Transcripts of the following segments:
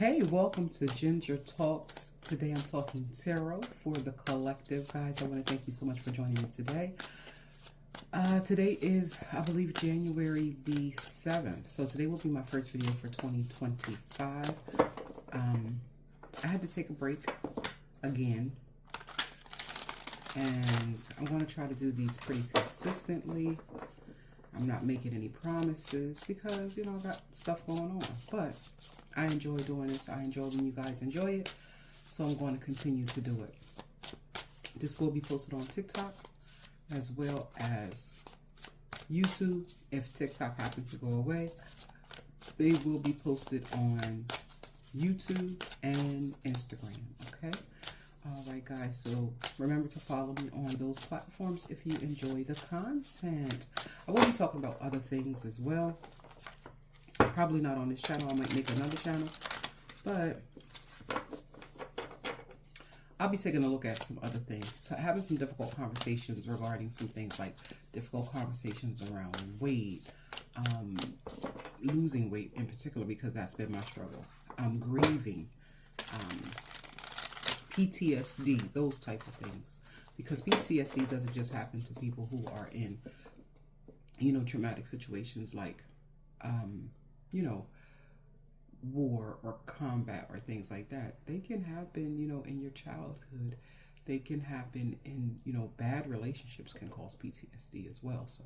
Hey, welcome to Ginger Talks. Today I'm talking tarot for the collective. Guys, I want to thank you so much for joining me today. Today is, I believe, January the 7th. So today will be my first video for 2025. I had to take a break again. And I'm going to try to do these pretty consistently. I'm not making any promises because, you know, I got stuff going on. But I enjoy doing this. I enjoy when you guys enjoy it. So I'm going to continue to do it. This will be posted on TikTok as well as YouTube. If TikTok happens to go away, they will be posted on YouTube and Instagram. Okay? All right, guys. So remember to follow me on those platforms if you enjoy the content. I will be talking about other things as well. Probably not on this channel. I might make another channel, but I'll be taking a look at some other things. So having some difficult conversations regarding some things like difficult conversations around weight, losing weight in particular, because that's been my struggle. Grieving, PTSD, those type of things. Because PTSD doesn't just happen to people who are in, you know, traumatic situations like, you know, war or combat or things like that. They can happen, you know, in your childhood. They can happen in, you know, bad relationships can cause PTSD as well. So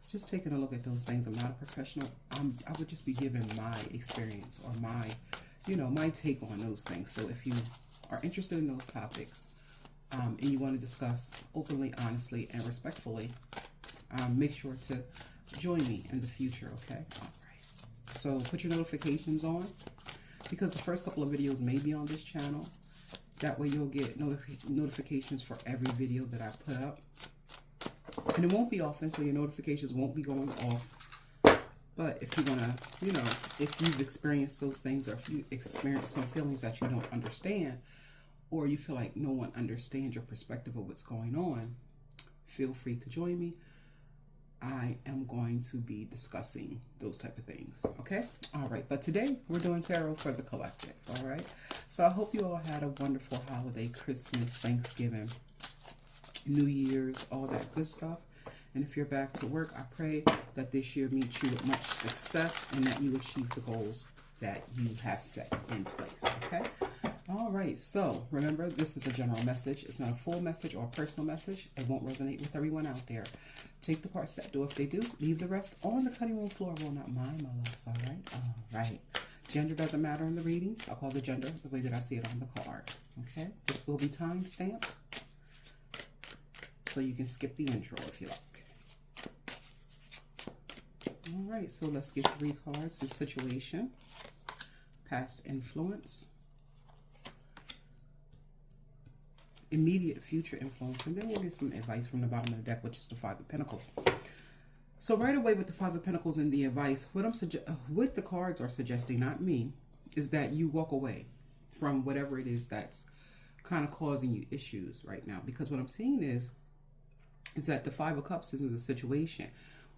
just taking a look at those things. I'm not a professional. I would just be giving my experience or my, you know, my take on those things. So if you are interested in those topics and you want to discuss openly, honestly, and respectfully, make sure to join me in the future, okay? So put your notifications on, because the first couple of videos may be on this channel. That way you'll get notifications for every video that I put up. And it won't be often, so your notifications won't be going off. But if you want to, you know, if you've experienced those things, or if you experience some feelings that you don't understand, or you feel like no one understands your perspective of what's going on, feel free to join me. I am going to be discussing those type of things, okay? All right, but today we're doing tarot for the collective, all right? So I hope you all had a wonderful holiday, Christmas, Thanksgiving, New Year's, all that good stuff. And if you're back to work, I pray that this year meets you with much success and that you achieve the goals that you have set in place, okay? All right, so remember, this is a general message. It's not a full message or a personal message. It won't resonate with everyone out there. Take the parts that do. If they do, leave the rest on the cutting room floor. Well, not mine, my loves, all right? All right. Gender doesn't matter in the readings. I'll call the gender the way that I see it on the card, okay? This will be time stamped, so you can skip the intro if you like. All right, so let's get 3 cards. The situation, past influence, immediate future influence, and then we'll get some advice from the bottom of the deck, which is the 5 of Pentacles. So right away with the 5 of Pentacles and the advice, what the cards are suggesting, not me, is that you walk away from whatever it is that's kind of causing you issues right now. Because what I'm seeing is that the 5 of Cups is in the situation,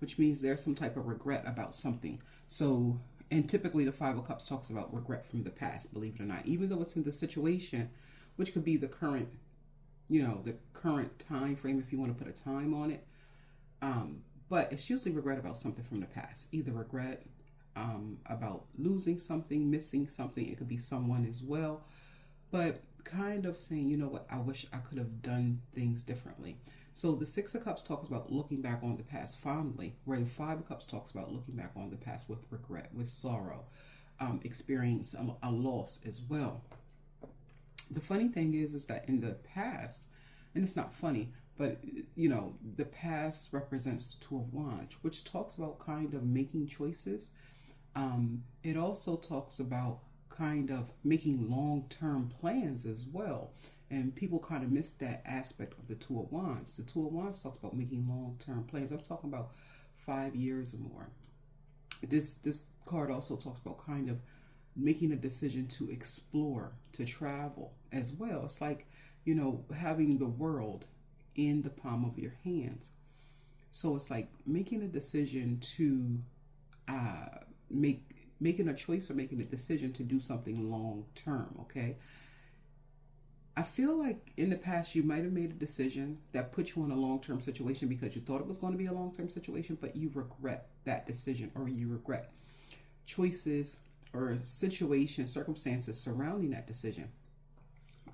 which means there's some type of regret about something. So, and typically the 5 of Cups talks about regret from the past, believe it or not, even though it's in the situation, which could be the current, you know, the current time frame, if you want to put a time on it. But it's usually regret about something from the past. Either regret about losing something, missing something. It could be someone as well. But kind of saying, you know what, I wish I could have done things differently. So the 6 of Cups talks about looking back on the past fondly, where the 5 of Cups talks about looking back on the past with regret, with sorrow, experience a loss as well. The funny thing is that in the past, and it's not funny, but, you know, the past represents the 2 of Wands, which talks about kind of making choices. It also talks about kind of making long-term plans as well. And people kind of miss that aspect of the 2 of Wands. The 2 of Wands talks about making long-term plans. I'm talking about 5 years or more. This card also talks about kind of making a decision to explore, to travel as well. It's like, you know, having the world in the palm of your hands. So it's like making a decision to make making a choice or making a decision to do something long term, okay? I feel like in the past you might have made a decision that put you in a long-term situation because you thought it was going to be a long-term situation, but you regret that decision, or you regret choices or situations, circumstances surrounding that decision.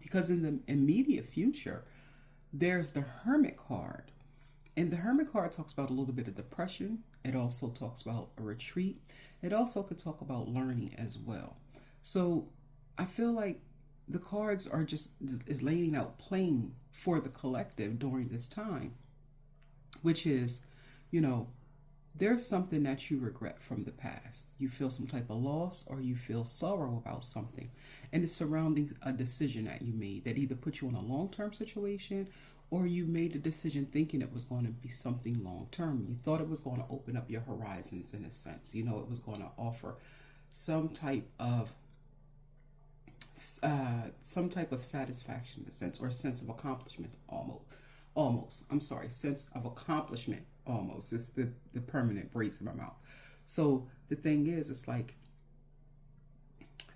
Because in the immediate future, there's the Hermit card. And the Hermit card talks about a little bit of depression. It also talks about a retreat. It also could talk about learning as well. So I feel like the cards are just is laying out plain for the collective during this time, which is, you know, there's something that you regret from the past. You feel some type of loss, or you feel sorrow about something, and it's surrounding a decision that you made that either put you in a long-term situation, or you made a decision thinking it was going to be something long-term. You thought it was going to open up your horizons in a sense. You know, it was going to offer some type of satisfaction in a sense, or a sense of accomplishment sense of accomplishment almost. It's the permanent brace in my mouth. So the thing is, it's like,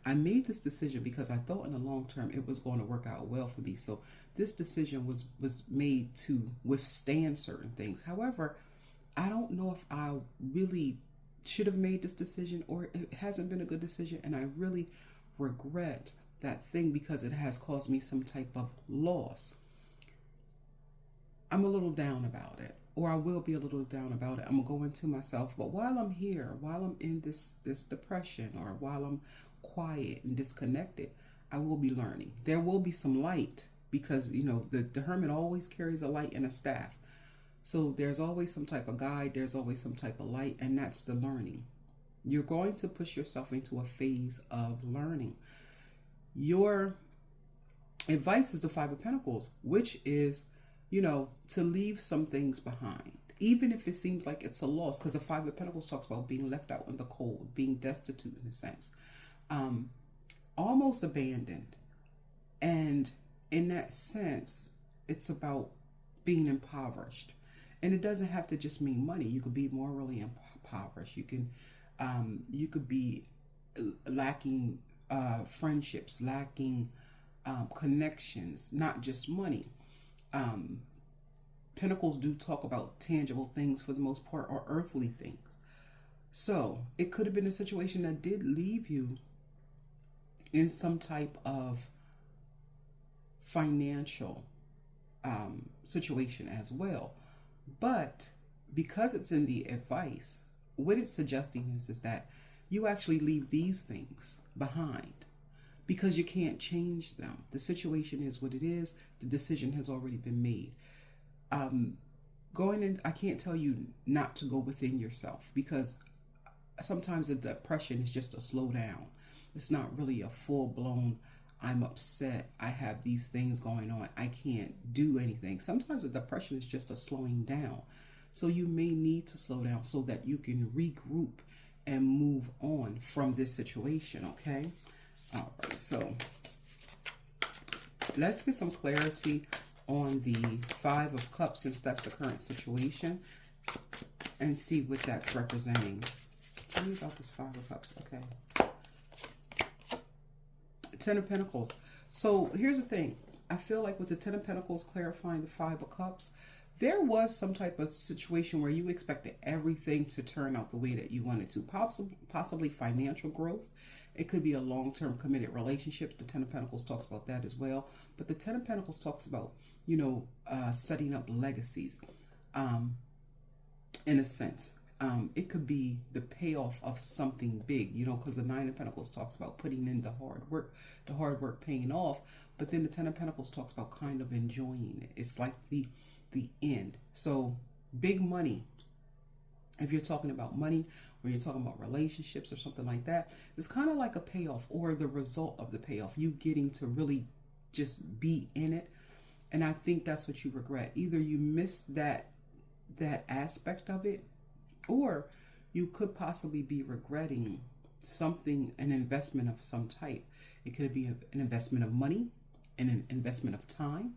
I made this decision because I thought in the long term it was going to work out well for me. So this decision was made to withstand certain things. However, I don't know if I really should have made this decision, or it hasn't been a good decision, and I really regret that thing because it has caused me some type of loss. I'm a little down about it, or I will be a little down about it. I'm gonna go into myself, but while I'm here, while I'm in this depression, or while I'm quiet and disconnected, I will be learning. There will be some light, because you know the hermit always carries a light and a staff. So there's always some type of guide, there's always some type of light, and that's the learning. You're going to push yourself into a phase of learning. Your advice is the Five of Pentacles, which is, you know, to leave some things behind, even if it seems like it's a loss, because the Five of Pentacles talks about being left out in the cold, being destitute in a sense, almost abandoned. And in that sense, it's about being impoverished. And it doesn't have to just mean money. You could be morally impoverished. You could be lacking friendships, lacking connections, not just money. Pentacles do talk about tangible things for the most part, or earthly things. So it could have been a situation that did leave you in some type of financial situation as well. But because it's in the advice, what it's suggesting is that you actually leave these things behind because you can't change them. The situation is what it is. The decision has already been made. Going in, I can't tell you not to go within yourself, because sometimes the depression is just a slow down. It's not really a full-blown, I'm upset, I have these things going on, I can't do anything. Sometimes the depression is just a slowing down. So you may need to slow down so that you can regroup and move on from this situation, okay? All right, so let's get some clarity on the Five of Cups, since that's the current situation, and see what that's representing. Tell me about this Five of Cups, okay? Ten of Pentacles. So here's the thing. I feel like with the Ten of Pentacles clarifying the Five of Cups, there was some type of situation where you expected everything to turn out the way that you wanted to. Possibly financial growth. It could be a long-term committed relationship. The Ten of Pentacles talks about that as well. But the Ten of Pentacles talks about, you know, setting up legacies, in a sense. It could be the payoff of something big, you know, because the Nine of Pentacles talks about putting in the hard work paying off. But then the Ten of Pentacles talks about kind of enjoying it. It's like the end. So big money, if you're talking about money, or you're talking about relationships or something like that, it's kind of like a payoff, or the result of the payoff, you getting to really just be in it. And I think that's what you regret. Either you missed that aspect of it, or you could possibly be regretting something, an investment of some type. It could be an investment of money, and an investment of time,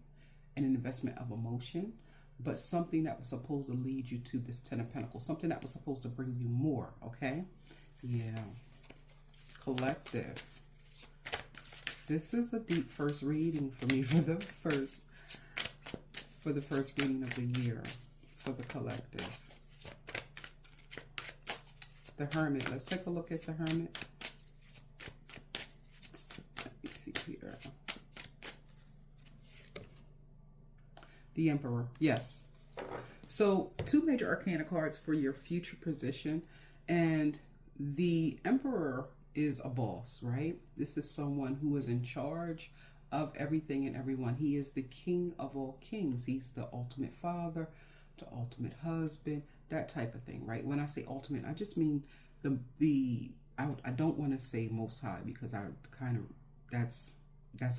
and an investment of emotion, but something that was supposed to lead you to this Ten of Pentacles, something that was supposed to bring you more, okay? Yeah. Collective. This is a deep first reading for me for the first reading of the year for the collective. The Hermit. Let's take a look at the Hermit. Let me see here. The Emperor. Yes. So 2 major arcana cards for your future position. And the Emperor is a boss, right? This is someone who is in charge of everything and everyone. He is the king of all kings. He's the ultimate father, the ultimate husband, that type of thing, right? When I say ultimate, I just mean I don't want to say most high, because I kind of, that's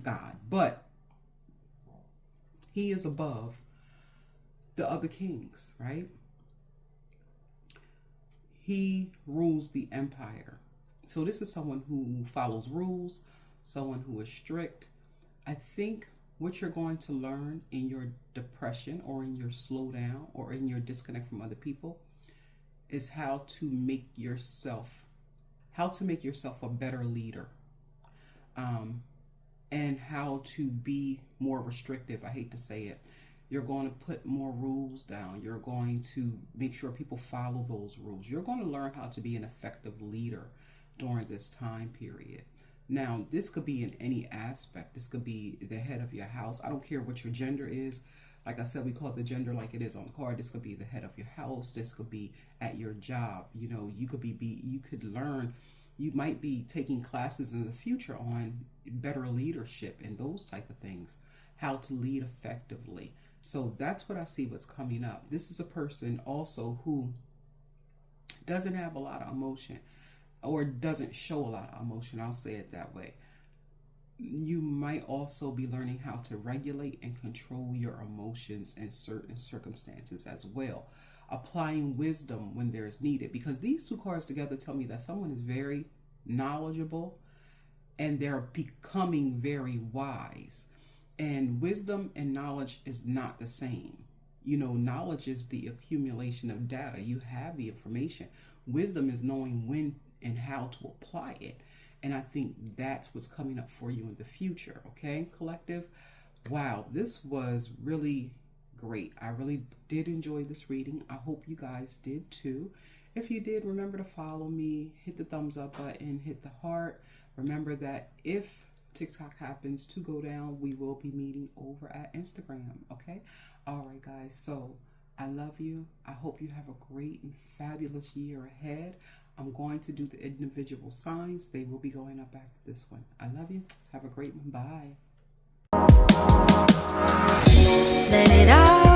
God, but he is above the other kings, right? He rules the empire. So this is someone who follows rules, someone who is strict. I think what you're going to learn in your depression or in your slowdown or in your disconnect from other people is how to make yourself a better leader, and how to be more restrictive. I hate to say it. You're going to put more rules down. You're going to make sure people follow those rules. You're going to learn how to be an effective leader during this time period. Now, this could be in any aspect. This could be the head of your house. I don't care what your gender is. Like I said, we call it the gender like it is on the card. This could be the head of your house. This could be at your job. You know, you could learn. You might be taking classes in the future on better leadership and those type of things, how to lead effectively. So that's what I see what's coming up. This is a person also who doesn't have a lot of emotion, or doesn't show a lot of emotion. I'll say it that way. You might also be learning how to regulate and control your emotions in certain circumstances as well. Applying wisdom when there's needed, because these 2 cards together tell me that someone is very knowledgeable and they're becoming very wise. And wisdom and knowledge is not the same. You know, knowledge is the accumulation of data. You have the information. Wisdom is knowing when and how to apply it. And I think that's what's coming up for you in the future. Okay, collective? Wow, this was really great. I really did enjoy this reading. I hope you guys did too. If you did, remember to follow me, hit the thumbs up button, hit the heart. Remember that if TikTok happens to go down, we will be meeting over at Instagram. Okay? All right, guys. So I love you. I hope you have a great and fabulous year ahead. I'm going to do the individual signs. They will be going up after this one. I love you. Have a great one. Bye. Let it out.